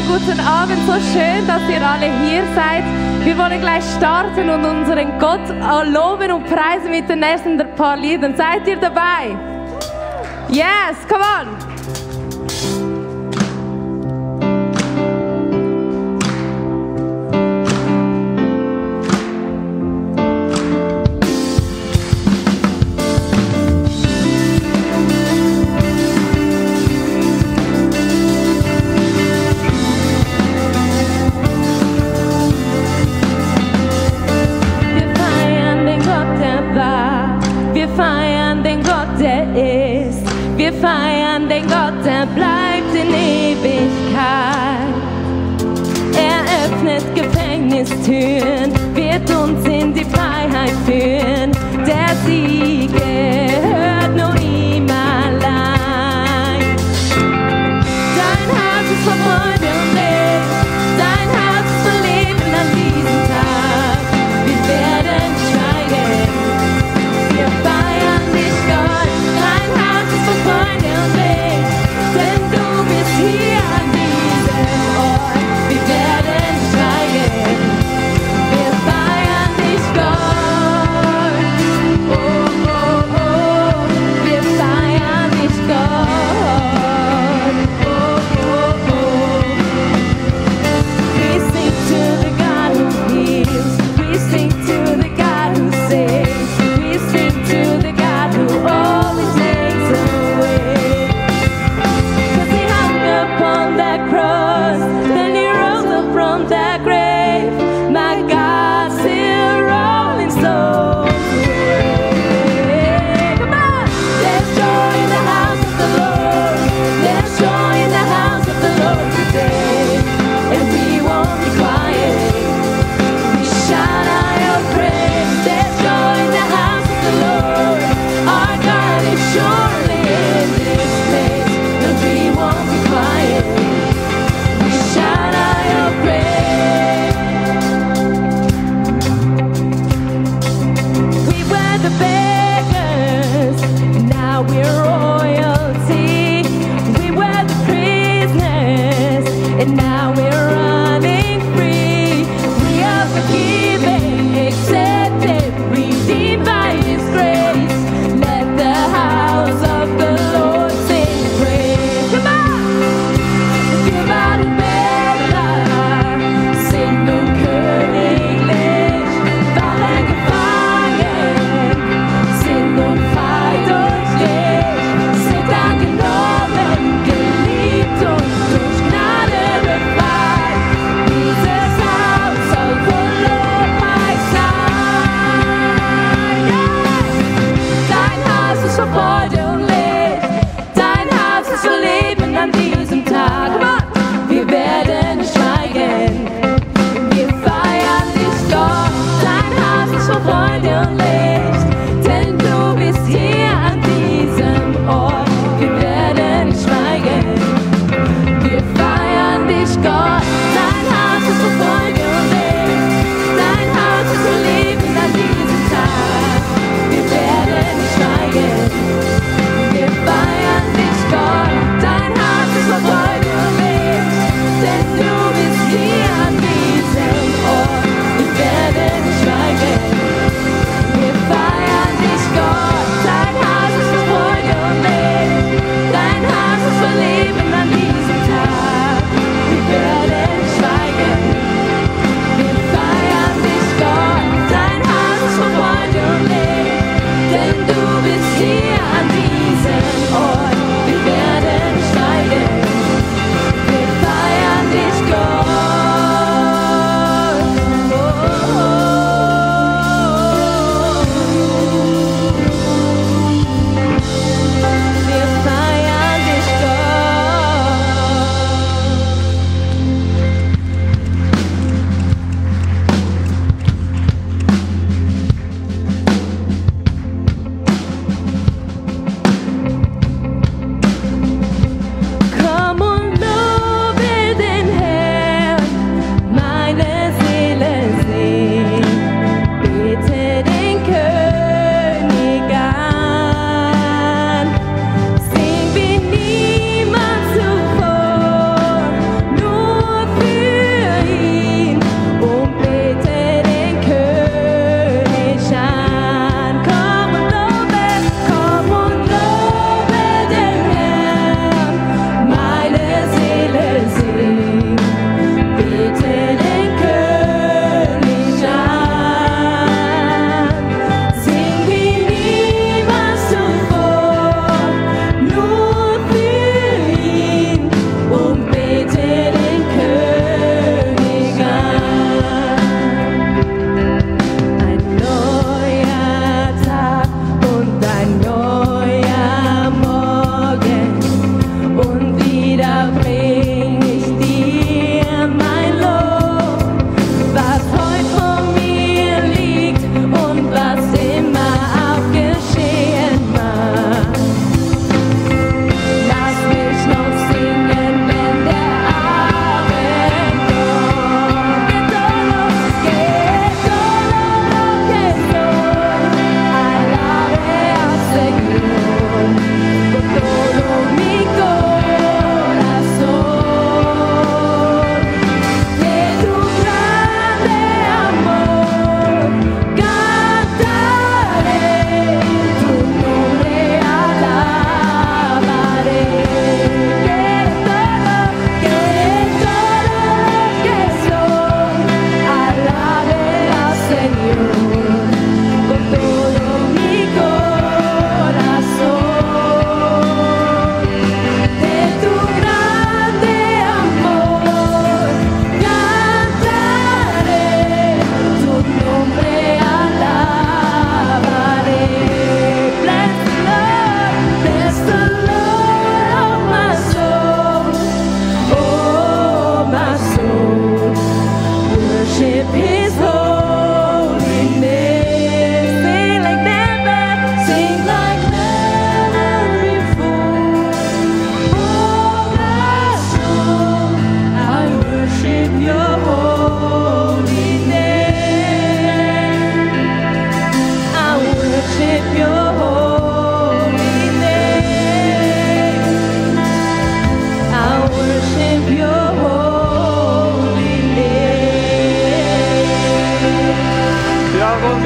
guten Abend, so schön, dass ihr alle hier seid. Wir wollen gleich starten und unseren Gott loben und preisen mit den nächsten paar Liedern. Seid ihr dabei? Yes, come on! Wir feiern den Gott, der bleibt in Ewigkeit. Er öffnet Gefängnistüren, wird uns in die Freiheit führen. Der Sieg gehört nur ihm allein. Dein Herz ist voll Freude und Leben, dein Herz ist voll Leben an diesem Tag. Wir werden schweigen, wir feiern dich, Gott. Dein Herz ist voll Freude und Leben, denn du bist hier an diesem Ort. Wir werden schweigen, wir feiern dich, Gott. Oh, oh.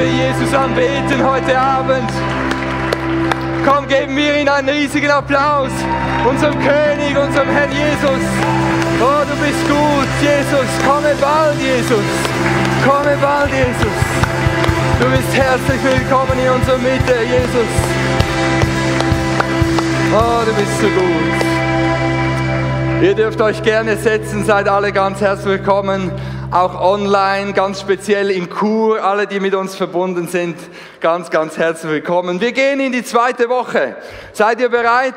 wir Jesus anbeten heute Abend. Komm, geben wir ihm einen riesigen Applaus. Unserem König, unserem Herrn Jesus. Oh, du bist gut, Jesus. Komme bald, Jesus. Komme bald, Jesus. Du bist herzlich willkommen in unserer Mitte, Jesus. Oh, du bist so gut. Ihr dürft euch gerne setzen, seid alle ganz herzlich willkommen. Auch online, ganz speziell in Chur, alle, die mit uns verbunden sind, ganz, ganz herzlich willkommen. Wir gehen in die zweite Woche. Seid ihr bereit?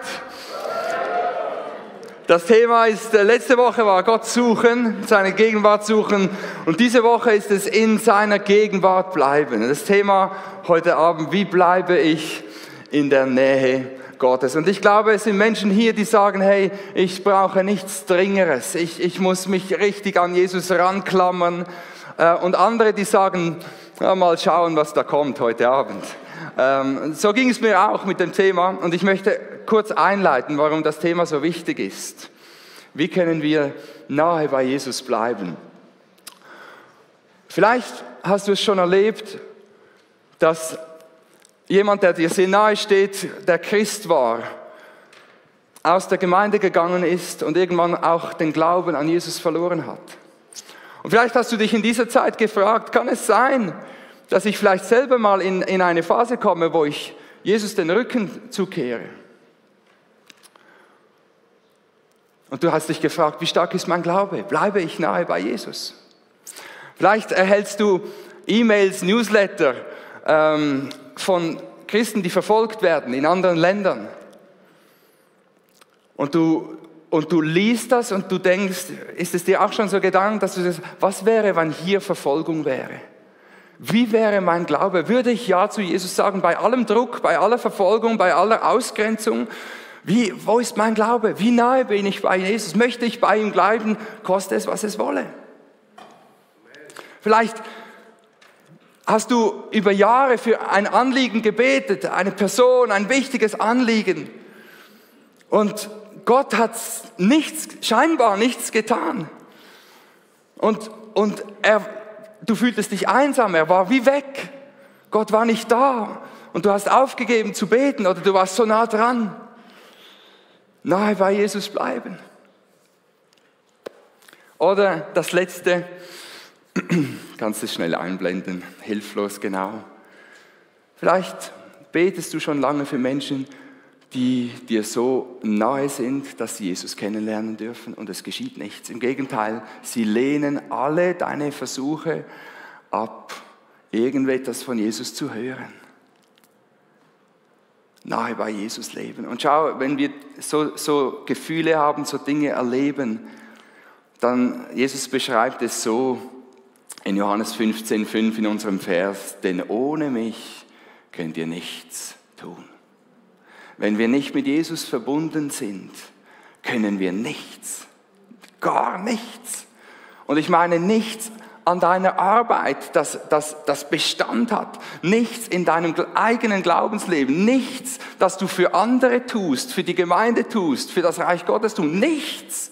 Das Thema ist, letzte Woche war Gott suchen, seine Gegenwart suchen, und diese Woche ist es in seiner Gegenwart bleiben. Das Thema heute Abend, wie bleibe ich in der Nähe Gottes? Und ich glaube, es sind Menschen hier, die sagen, hey, ich brauche nichts Dringendes, ich muss mich richtig an Jesus ranklammern. Und andere, die sagen, ja, mal schauen, was da kommt heute Abend. So ging es mir auch mit dem Thema, und ich möchte kurz einleiten, warum das Thema so wichtig ist. Wie können wir nahe bei Jesus bleiben? Vielleicht hast du es schon erlebt, dass jemand, der dir sehr nahe steht, der Christ war, aus der Gemeinde gegangen ist und irgendwann auch den Glauben an Jesus verloren hat. Und vielleicht hast du dich in dieser Zeit gefragt, kann es sein, dass ich vielleicht selber mal in eine Phase komme, wo ich Jesus den Rücken zukehre? Und du hast dich gefragt, wie stark ist mein Glaube? Bleibe ich nahe bei Jesus? Vielleicht erhältst du E-Mails, Newsletter von Christen, die verfolgt werden in anderen Ländern. Und du liest das und du denkst, ist es dir auch schon so gegangen, dass du sagst, was wäre, wenn hier Verfolgung wäre? Wie wäre mein Glaube? Würde ich Ja zu Jesus sagen, bei allem Druck, bei aller Verfolgung, bei aller Ausgrenzung? Wo ist mein Glaube? Wie nahe bin ich bei Jesus? Möchte ich bei ihm bleiben, koste es, was es wolle? Vielleicht hast du über Jahre für ein Anliegen gebetet, eine Person, ein wichtiges Anliegen. Und Gott hat scheinbar nichts getan. Und du fühltest dich einsam, er war wie weg. Gott war nicht da. Und du hast aufgegeben zu beten oder du warst so nah dran. Nahe bei Jesus bleiben. Oder das Letzte, kannst du schnell einblenden, hilflos, genau. Vielleicht betest du schon lange für Menschen, die dir so nahe sind, dass sie Jesus kennenlernen dürfen, und es geschieht nichts. Im Gegenteil, sie lehnen alle deine Versuche ab, irgendetwas von Jesus zu hören. Nahe bei Jesus leben. Und schau, wenn wir so Gefühle haben, so Dinge erleben, dann, Jesus beschreibt es so in Johannes 15,5 in unserem Vers, denn ohne mich könnt ihr nichts tun. Wenn wir nicht mit Jesus verbunden sind, können wir nichts, gar nichts. Und ich meine nichts an deiner Arbeit, das Bestand hat, nichts in deinem eigenen Glaubensleben, nichts, das du für andere tust, für die Gemeinde tust, für das Reich Gottes tust, nichts.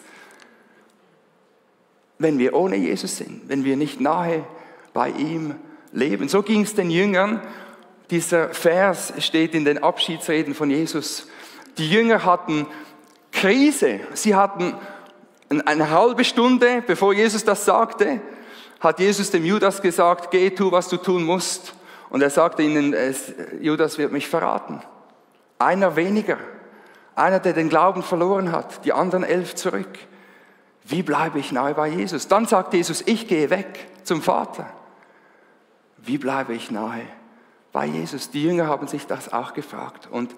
Wenn wir ohne Jesus sind, wenn wir nicht nahe bei ihm leben. So ging es den Jüngern. Dieser Vers steht in den Abschiedsreden von Jesus. Die Jünger hatten Krise. Sie hatten eine halbe Stunde, bevor Jesus das sagte, hat Jesus dem Judas gesagt, geh, tu, was du tun musst. Und er sagte ihnen, Judas wird mich verraten. Einer weniger. Einer, der den Glauben verloren hat, die anderen 11 zurück. Wie bleibe ich nahe bei Jesus? Dann sagt Jesus, ich gehe weg zum Vater. Wie bleibe ich nahe bei Jesus? Die Jünger haben sich das auch gefragt. Und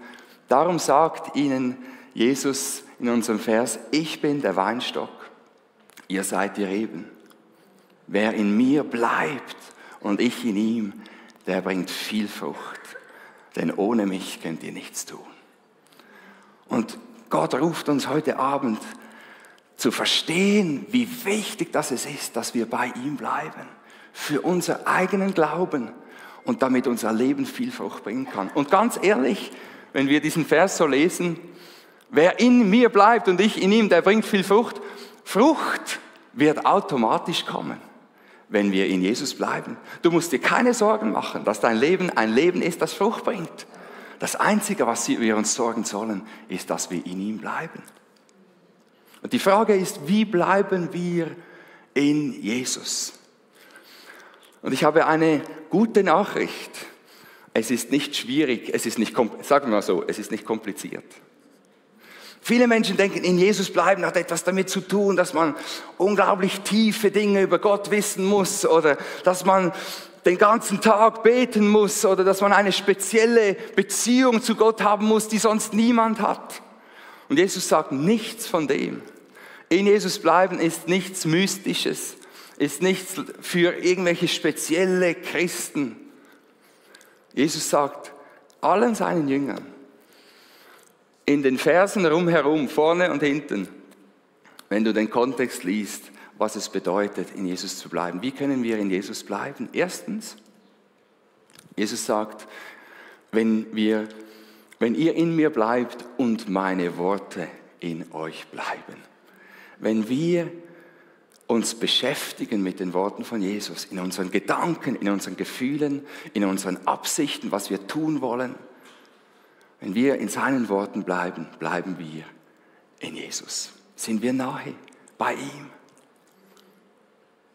darum sagt ihnen Jesus in unserem Vers, ich bin der Weinstock, ihr seid die Reben. Wer in mir bleibt und ich in ihm, der bringt viel Frucht. Denn ohne mich könnt ihr nichts tun. Und Gott ruft uns heute Abend zu verstehen, wie wichtig das ist, dass wir bei ihm bleiben. Für unseren eigenen Glauben und damit unser Leben viel Frucht bringen kann. Und ganz ehrlich, wenn wir diesen Vers so lesen, wer in mir bleibt und ich in ihm, der bringt viel Frucht. Frucht wird automatisch kommen. wenn wir in Jesus bleiben. Du musst dir keine Sorgen machen, dass dein Leben ein Leben ist, das Frucht bringt. Das Einzige, was wir uns sorgen sollen, ist, dass wir in ihm bleiben. Und die Frage ist, wie bleiben wir in Jesus? Und ich habe eine gute Nachricht. Es ist nicht schwierig, sagen wir mal so, es ist nicht kompliziert. Viele Menschen denken, in Jesus bleiben hat etwas damit zu tun, dass man unglaublich tiefe Dinge über Gott wissen muss oder dass man den ganzen Tag beten muss oder dass man eine spezielle Beziehung zu Gott haben muss, die sonst niemand hat. Und Jesus sagt nichts von dem. In Jesus bleiben ist nichts Mystisches, ist nichts für irgendwelche spezielle Christen. Jesus sagt allen seinen Jüngern, in den Versen rumherum, vorne und hinten, wenn du den Kontext liest, was es bedeutet, in Jesus zu bleiben. Wie können wir in Jesus bleiben? Erstens, Jesus sagt, wenn ihr in mir bleibt und meine Worte in euch bleiben. Wenn wir uns beschäftigen mit den Worten von Jesus, in unseren Gedanken, in unseren Gefühlen, in unseren Absichten, was wir tun wollen, wenn wir in seinen Worten bleiben, bleiben wir in Jesus. Sind wir nahe bei ihm.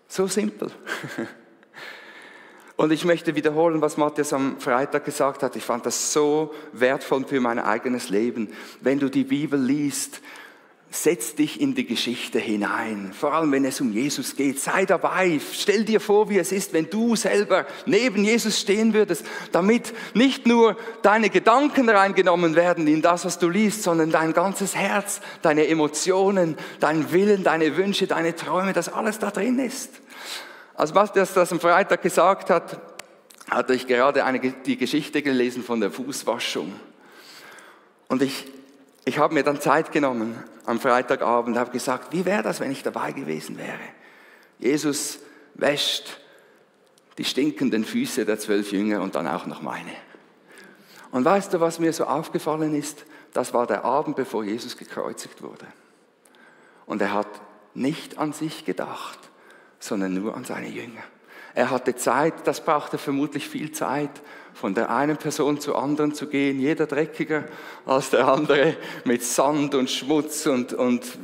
So simpel. Und ich möchte wiederholen, was Matthias am Freitag gesagt hat. Ich fand das so wertvoll für mein eigenes Leben. Wenn du die Bibel liest, setz dich in die Geschichte hinein, vor allem wenn es um Jesus geht. Sei dabei, stell dir vor, wie es ist, wenn du selber neben Jesus stehen würdest, damit nicht nur deine Gedanken reingenommen werden in das, was du liest, sondern dein ganzes Herz, deine Emotionen, dein Willen, deine Wünsche, deine Träume, dass alles da drin ist. Als Matthias das am Freitag gesagt hat, hatte ich gerade die Geschichte gelesen von der Fußwaschung. Und ich habe mir dann Zeit genommen am Freitagabend und habe gesagt, wie wäre das, wenn ich dabei gewesen wäre? Jesus wäscht die stinkenden Füße der 12 Jünger und dann auch noch meine. Und weißt du, was mir so aufgefallen ist? Das war der Abend, bevor Jesus gekreuzigt wurde. Und er hat nicht an sich gedacht, sondern nur an seine Jünger. Er hatte Zeit, das brauchte vermutlich viel Zeit, von der einen Person zur anderen zu gehen, jeder dreckiger als der andere, mit Sand und Schmutz und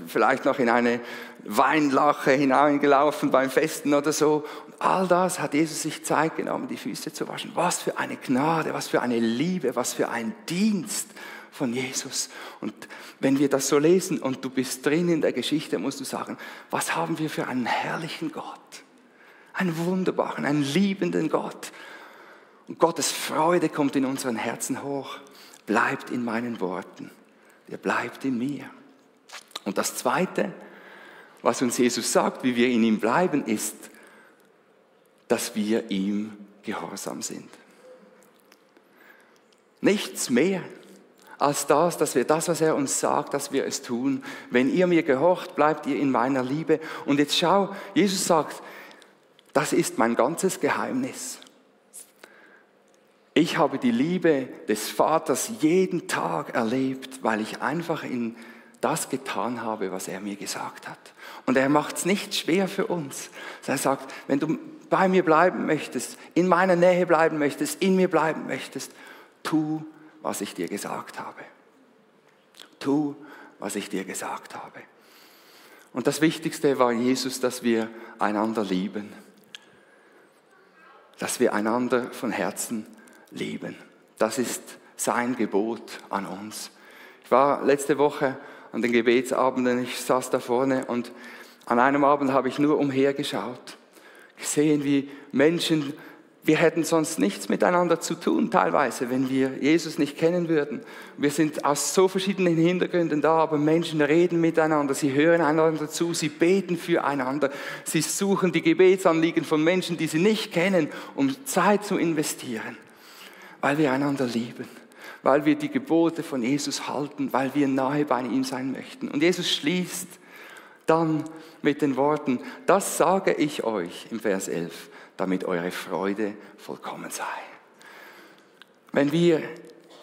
vielleicht noch in eine Weinlache hineingelaufen beim Festen oder so. Und all das hat Jesus sich Zeit genommen, die Füße zu waschen. Was für eine Gnade, was für eine Liebe, was für ein Dienst von Jesus. Und wenn wir das so lesen und du bist drin in der Geschichte, musst du sagen, was haben wir für einen herrlichen Gott, einen wunderbaren, einen liebenden Gott. Und Gottes Freude kommt in unseren Herzen hoch, bleibt in meinen Worten, der bleibt in mir. Und das Zweite, was uns Jesus sagt, wie wir in ihm bleiben, ist, dass wir ihm gehorsam sind. Nichts mehr als das, dass wir das, was er uns sagt, dass wir es tun. Wenn ihr mir gehorcht, bleibt ihr in meiner Liebe. Und jetzt schau, Jesus sagt, das ist mein ganzes Geheimnis. Ich habe die Liebe des Vaters jeden Tag erlebt, weil ich einfach in das getan habe, was er mir gesagt hat. Und er macht es nicht schwer für uns. Er sagt, wenn du bei mir bleiben möchtest, in meiner Nähe bleiben möchtest, in mir bleiben möchtest, tu, was ich dir gesagt habe. Tu, was ich dir gesagt habe. Und das Wichtigste war Jesus, dass wir einander lieben. Dass wir einander von Herzen lieben. Das ist sein Gebot an uns. Ich war letzte Woche an den Gebetsabenden, ich saß da vorne und an einem Abend habe ich nur umhergeschaut, gesehen, wie Menschen, wir hätten sonst nichts miteinander zu tun, teilweise, wenn wir Jesus nicht kennen würden. Wir sind aus so verschiedenen Hintergründen da, aber Menschen reden miteinander, sie hören einander zu, sie beten füreinander, sie suchen die Gebetsanliegen von Menschen, die sie nicht kennen, um Zeit zu investieren. Weil wir einander lieben, weil wir die Gebote von Jesus halten, weil wir nahe bei ihm sein möchten. Und Jesus schließt dann mit den Worten, das sage ich euch im Vers 11, damit eure Freude vollkommen sei.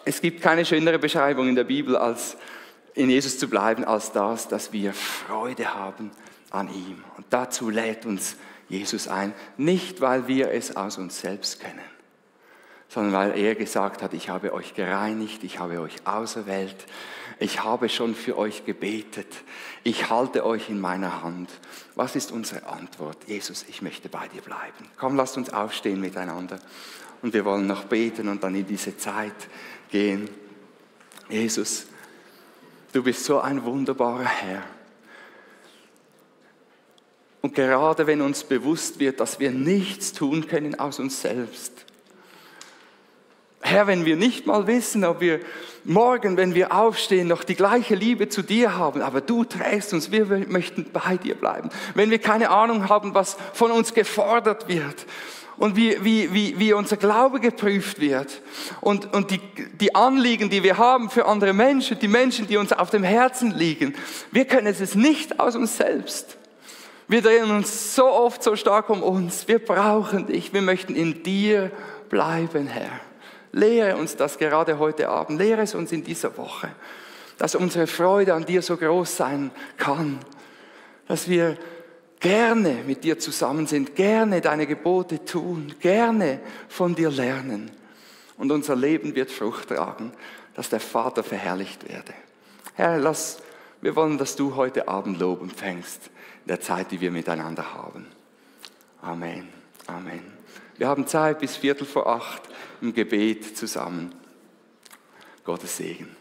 Es gibt keine schönere Beschreibung in der Bibel, als in Jesus zu bleiben, als das, dass wir Freude haben an ihm. Und dazu lädt uns Jesus ein. Nicht, weil wir es aus uns selbst können, sondern weil er gesagt hat, ich habe euch gereinigt, ich habe euch auserwählt, ich habe schon für euch gebetet, ich halte euch in meiner Hand. Was ist unsere Antwort? Jesus, ich möchte bei dir bleiben. Komm, lasst uns aufstehen miteinander und wir wollen noch beten und dann in diese Zeit gehen. Jesus, du bist so ein wunderbarer Herr. Und gerade wenn uns bewusst wird, dass wir nichts tun können aus uns selbst, Herr, wenn wir nicht mal wissen, ob wir morgen, wenn wir aufstehen, noch die gleiche Liebe zu dir haben, aber du trägst uns, wir möchten bei dir bleiben. Wenn wir keine Ahnung haben, was von uns gefordert wird und wie unser Glaube geprüft wird und die Anliegen, die wir haben für andere Menschen, die Menschen, die uns auf dem Herzen liegen, wir können es nicht aus uns selbst. Wir drehen uns so oft so stark um uns. Wir brauchen dich. Wir möchten in dir bleiben, Herr. Lehre uns das gerade heute Abend. Lehre es uns in dieser Woche, dass unsere Freude an dir so groß sein kann, dass wir gerne mit dir zusammen sind, gerne deine Gebote tun, gerne von dir lernen. Und unser Leben wird Frucht tragen, dass der Vater verherrlicht werde. Herr, wir wollen, dass du heute Abend Lob empfängst in der Zeit, die wir miteinander haben. Amen. Amen. Wir haben Zeit bis 7:45 im Gebet zusammen. Gottes Segen.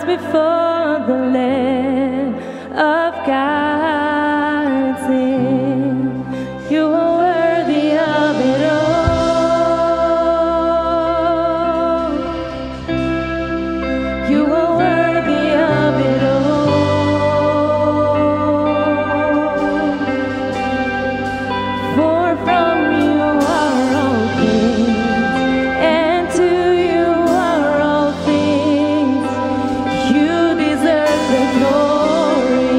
before the Lamb of God sing. You are worthy of it all. You are worthy of it all. For from you are all things, and to you are all things. You deserve the glory.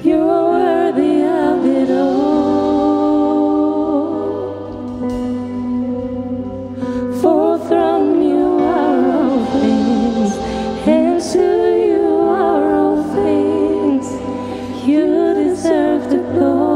You are worthy of it all. For from you are all things, and to you are all things. You deserve the glory.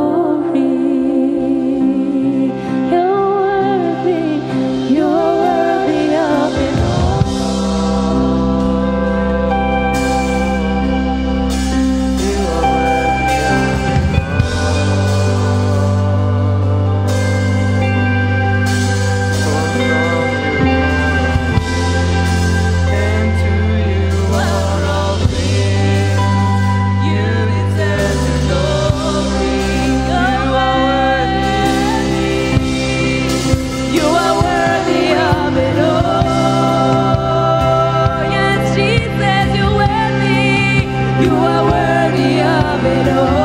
You're worthy of it all.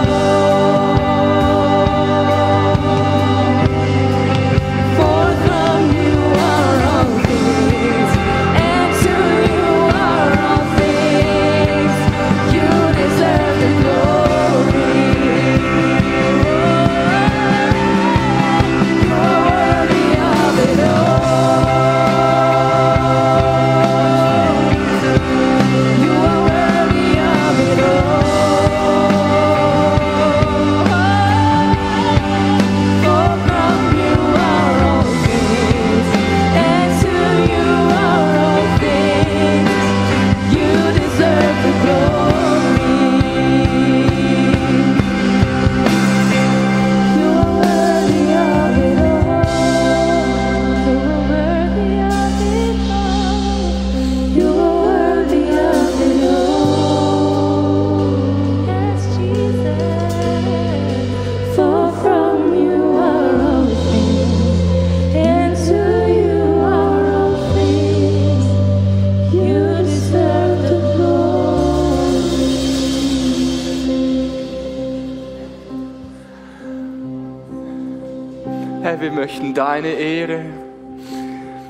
Herr, wir möchten deine Ehre.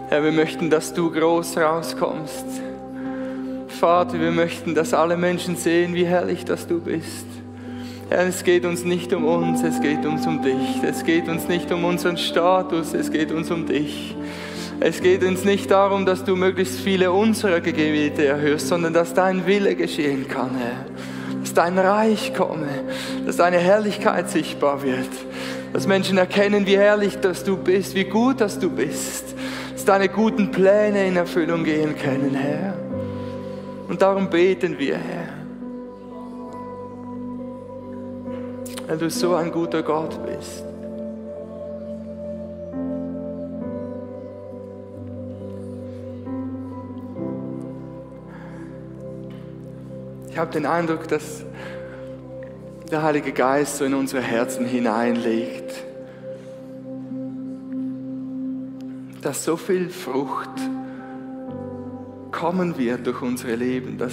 Herr, wir möchten, dass du groß rauskommst. Vater, wir möchten, dass alle Menschen sehen, wie herrlich, dass du bist. Herr, es geht uns nicht um uns, es geht uns um dich. Es geht uns nicht um unseren Status, es geht uns um dich. Es geht uns nicht darum, dass du möglichst viele unserer Gebete erhörst, sondern dass dein Wille geschehen kann, Herr. Dass dein Reich komme, dass deine Herrlichkeit sichtbar wird. Dass Menschen erkennen, wie herrlich dass du bist, wie gut dass du bist. Dass deine guten Pläne in Erfüllung gehen können, Herr. Und darum beten wir, Herr. Weil du so ein guter Gott bist. Ich habe den Eindruck, dass der Heilige Geist so in unsere Herzen hineinlegt, dass so viel Frucht kommen wird durch unsere Leben, dass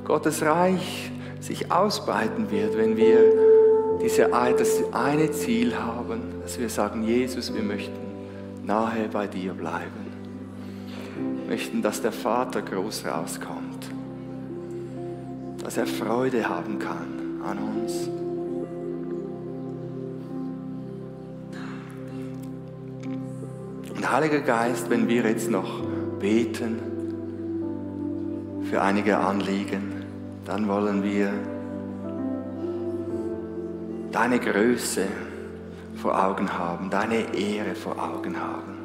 Gottes Reich sich ausbreiten wird, wenn wir das eine Ziel haben, dass wir sagen, Jesus, wir möchten nahe bei dir bleiben. Wir möchten, dass der Vater groß rauskommt, dass er Freude haben kann an uns. Und Heiliger Geist, wenn wir jetzt noch beten für einige Anliegen, dann wollen wir deine Größe vor Augen haben, deine Ehre vor Augen haben.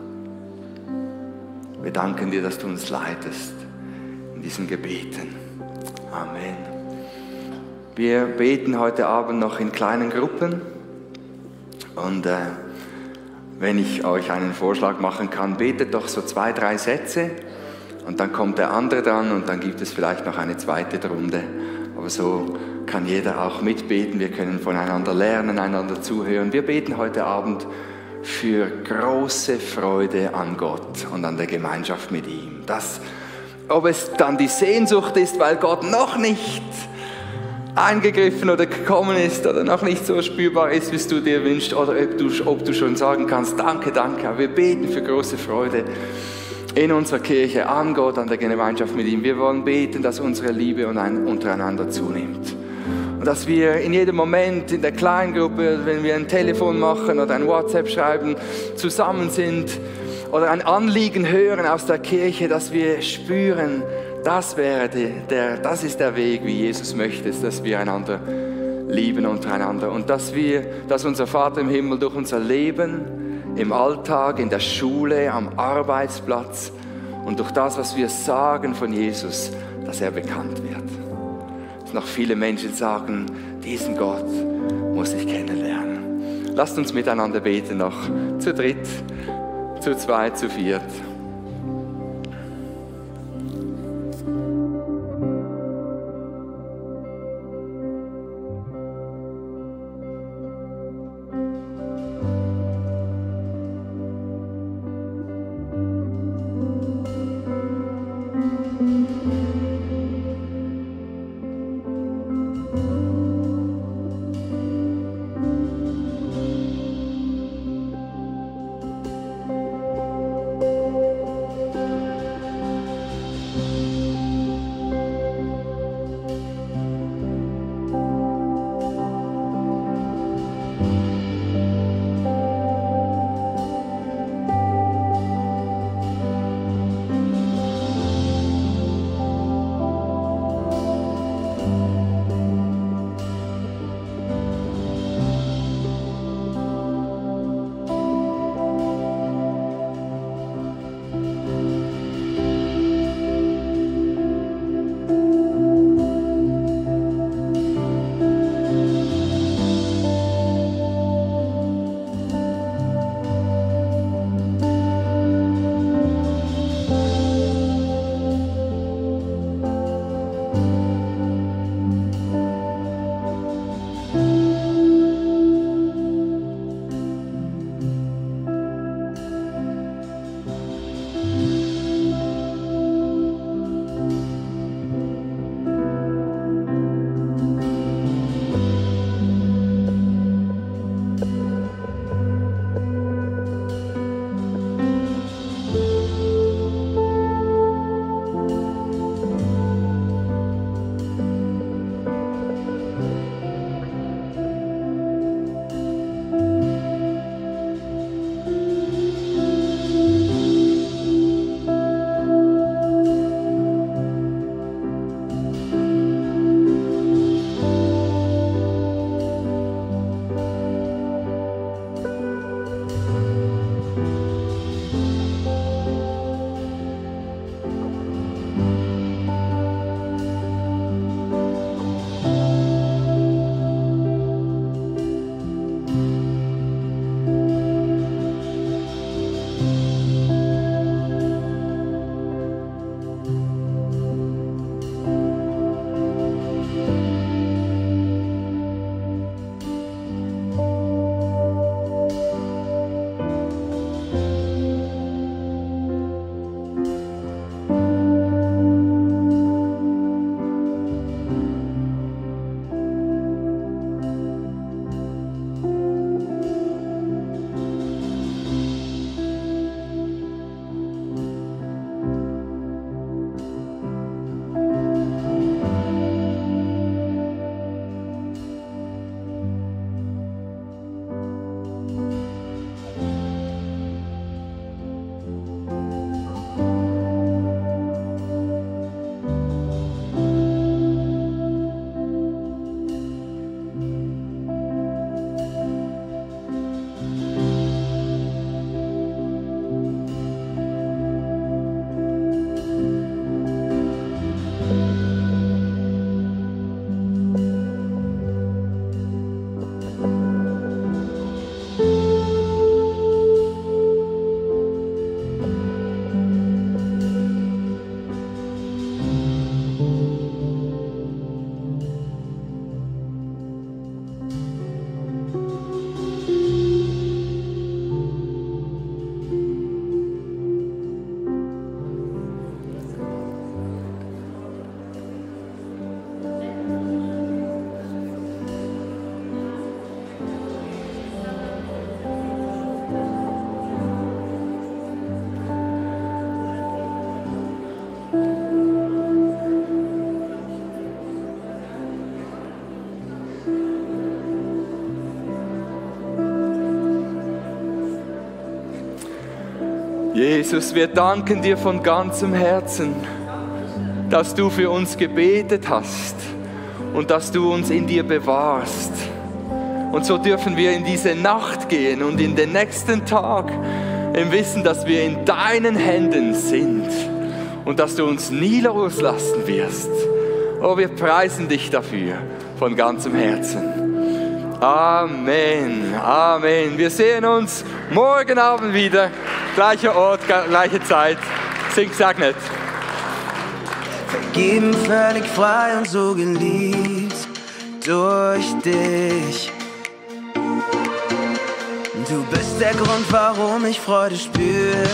Wir danken dir, dass du uns leitest in diesen Gebeten. Amen. Wir beten heute Abend noch in kleinen Gruppen und wenn ich euch einen Vorschlag machen kann, betet doch so 2, 3 Sätze und dann kommt der andere dran und dann gibt es vielleicht noch eine zweite Runde. Aber so kann jeder auch mitbeten, wir können voneinander lernen, einander zuhören. Wir beten heute Abend für große Freude an Gott und an der Gemeinschaft mit ihm. Ob es dann die Sehnsucht ist, weil Gott noch nicht eingegriffen oder gekommen ist oder noch nicht so spürbar ist, wie es du dir wünschst, oder ob du schon sagen kannst, danke, danke. Aber wir beten für große Freude in unserer Kirche an Gott, an der Gemeinschaft mit ihm. Wir wollen beten, dass unsere Liebe untereinander zunimmt. Und dass wir in jedem Moment in der Kleingruppe, wenn wir ein Telefon machen oder ein WhatsApp schreiben, zusammen sind oder ein Anliegen hören aus der Kirche, dass wir spüren, das ist der Weg, wie Jesus möchte, dass wir einander lieben untereinander. Und dass unser Vater im Himmel durch unser Leben, im Alltag, in der Schule, am Arbeitsplatz und durch das, was wir sagen von Jesus, dass er bekannt wird. Dass noch viele Menschen sagen, diesen Gott muss ich kennenlernen. Lasst uns miteinander beten, noch zu dritt, zu zweit, zu viert. Jesus, wir danken dir von ganzem Herzen, dass du für uns gebetet hast und dass du uns in dir bewahrst. Und so dürfen wir in diese Nacht gehen und in den nächsten Tag im Wissen, dass wir in deinen Händen sind und dass du uns nie loslassen wirst. Oh, wir preisen dich dafür von ganzem Herzen. Amen, Amen. Wir sehen uns morgen Abend wieder. Gleicher Ort, gleiche Zeit. Sing gesegnet. Vergeben, völlig frei und so geliebt durch dich. Du bist der Grund, warum ich Freude spüre.